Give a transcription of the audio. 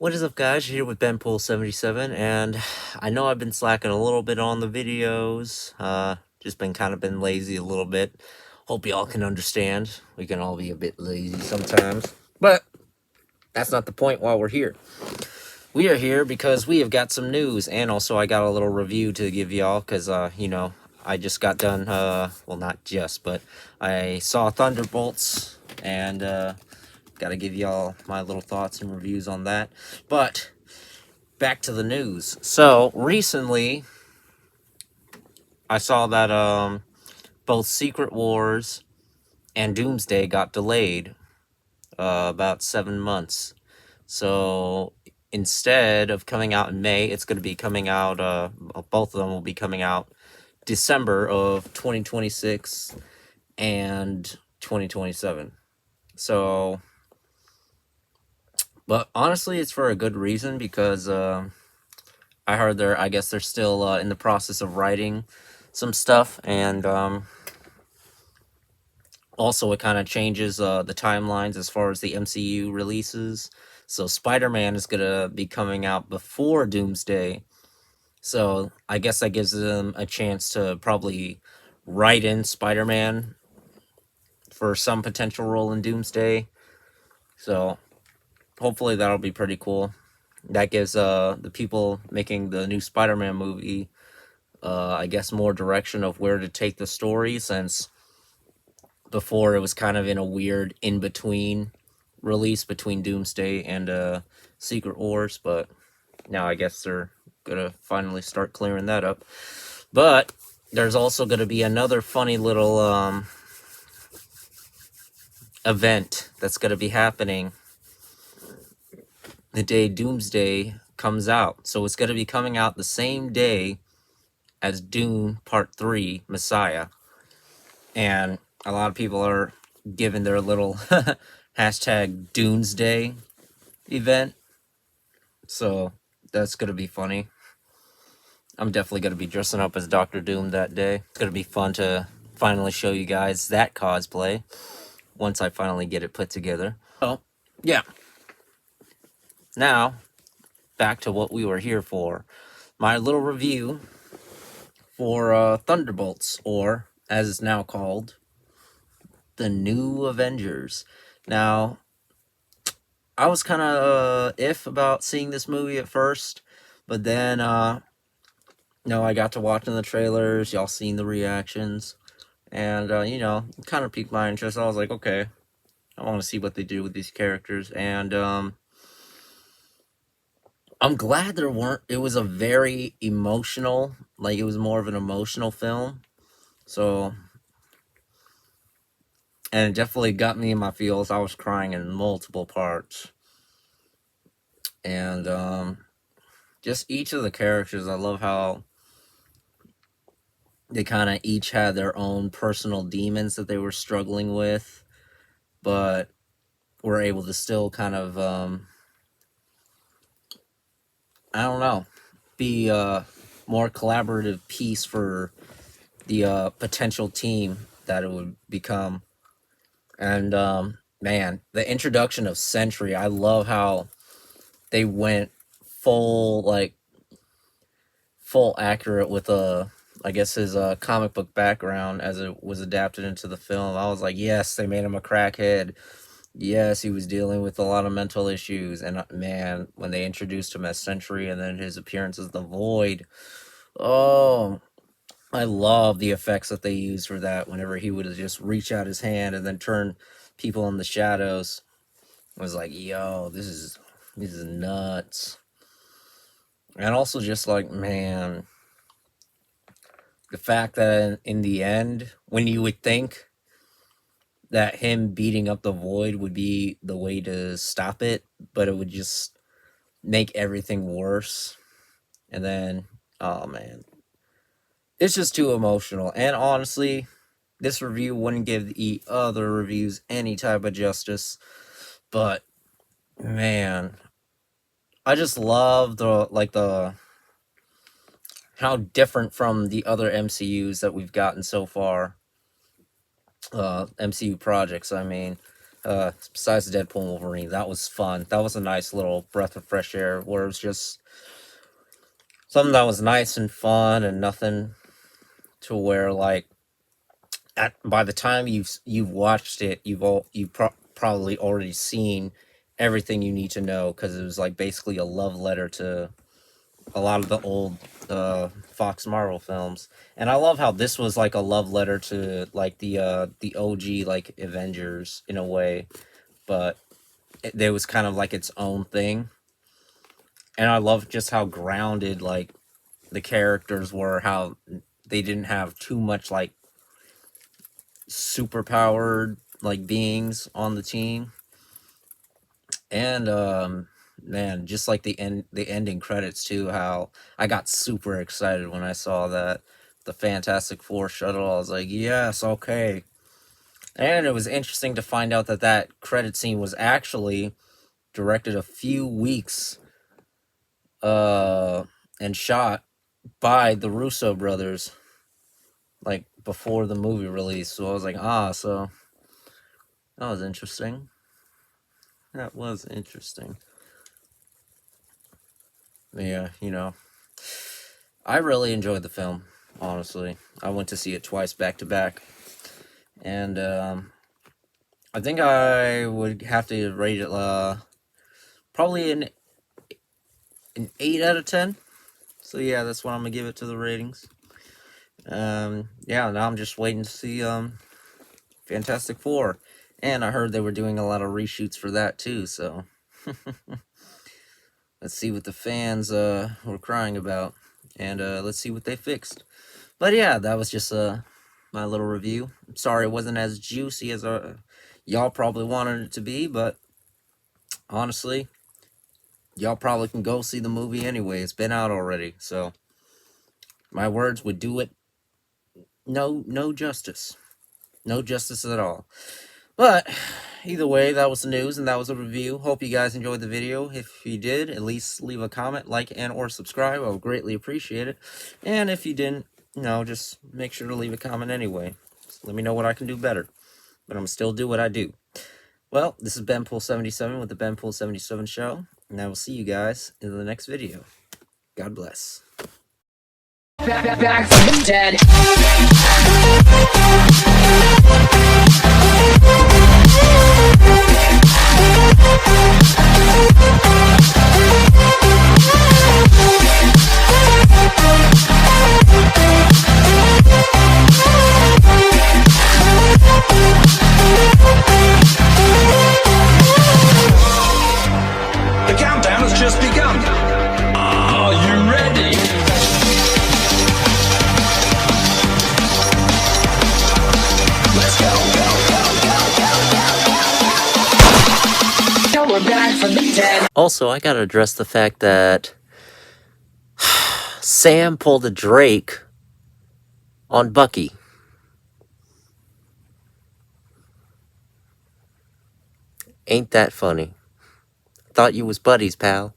What is up, guys? You're here with BenPool77, and I know I've been slacking a little bit on the videos. Just been lazy a little bit. Hope y'all can understand. We can all be a bit lazy sometimes, but that's not the point while we're here. We are here because we have got some news, and also I got a little review to give y'all, because, I just got done, well, not just, but I saw Thunderbolts, and, gotta give y'all my little thoughts and reviews on that. But back to the news. So recently I saw that both Secret Wars and Doomsday got delayed about 7 months. So instead of coming out in May, it's going to be coming out, both of them will be coming out December of 2026 and 2027. So, but honestly, it's for a good reason, because I heard I guess they're still in the process of writing some stuff, and also it kind of changes the timelines as far as the MCU releases. So Spider-Man is gonna be coming out before Doomsday, so I guess that gives them a chance to probably write in Spider-Man for some potential role in Doomsday. So hopefully that'll be pretty cool. That gives the people making the new Spider-Man movie, I guess, more direction of where to take the story, since before it was kind of in a weird in-between release between Doomsday and Secret Wars, but now I guess they're gonna finally start clearing that up. But there's also gonna be another funny little event that's gonna be happening the day Doomsday comes out. So it's gonna be coming out the same day as Dune Part 3 Messiah. And a lot of people are giving their little hashtag Doomsday event. So that's going to be funny. I'm definitely going to be dressing up as Doctor Doom that day. It's going to be fun to finally show you guys that cosplay once I finally get it put together. So, yeah. Now, back to what we were here for. My little review for Thunderbolts, or as it's now called, the New Avengers. Now, I was kind of if about seeing this movie at first, but then I got to watching the trailers, y'all seen the reactions, and kind of piqued my interest. I was like, okay, I want to see what they do with these characters, and I'm glad it was a very emotional, like, it was more of an emotional film. So, and it definitely got me in my feels. I was crying in multiple parts. And just each of the characters, I love how they kind of each had their own personal demons that they were struggling with, but were able to still kind of, I don't know, be a more collaborative piece for the potential team that it would become. And man, the introduction of Sentry, I love how they went full accurate with I guess his comic book background as it was adapted into the film. I was like, yes, they made him a crackhead. Yes, he was dealing with a lot of mental issues. And man, when they introduced him as Sentry and then his appearance as the Void, oh, I love the effects that they used for that. Whenever he would just reach out his hand and then turn people in the shadows, I was like, yo, this is nuts. And also just like, man, the fact that in the end, when you would think that him beating up the Void would be the way to stop it, but it would just make everything worse. And then, oh man, it's just too emotional. And honestly, this review wouldn't give the other reviews any type of justice. But man, I just love how different from the other MCUs that we've gotten so far. MCU projects, I mean. besides Deadpool and Wolverine, that was fun. That was a nice little breath of fresh air, where it was just something that was nice and fun, and nothing to where, like, by the time you've watched it, probably already seen everything you need to know, because it was like basically a love letter to a lot of the old Fox Marvel films. And I love how this was like a love letter to like the OG like Avengers in a way, but there was kind of like its own thing. And I love just how grounded like the characters were, how they didn't have too much like super powered like beings on the team. And man, just like the ending credits too, how I got super excited when I saw that the Fantastic Four shuttle. I was like, yes, okay. And it was interesting to find out that that credit scene was actually directed a few weeks and shot by the Russo brothers, like before the movie release. So I was like, so that was interesting. That was interesting. Yeah, I really enjoyed the film, honestly. I went to see it twice back to back. And I think I would have to rate it probably an 8 out of 10. So yeah, that's what I'm gonna give it to the ratings. Yeah, now I'm just waiting to see Fantastic Four. And I heard they were doing a lot of reshoots for that too, so let's see what the fans were crying about, and let's see what they fixed. But yeah, that was just my little review. I'm sorry it wasn't as juicy as y'all probably wanted it to be, but honestly, y'all probably can go see the movie anyway. It's been out already, so my words would do it no justice. No justice at all. But either way, that was the news and that was a review. Hope you guys enjoyed the video. If you did, at least leave a comment, like, and or subscribe. I would greatly appreciate it. And if you didn't, just make sure to leave a comment anyway. Just let me know what I can do better. But I'm still do what I do. Well, this is BenPool77 with the BenPool77 Show. And I will see you guys in the next video. God bless. Back from the dead. The countdown has just begun. Are you ready? Let's go, go, go, go, go, go, go. Now we're back from the dead. Also, I gotta address the fact that Sam pulled a Drake on Bucky. Ain't that funny? Thought you was buddies, pal.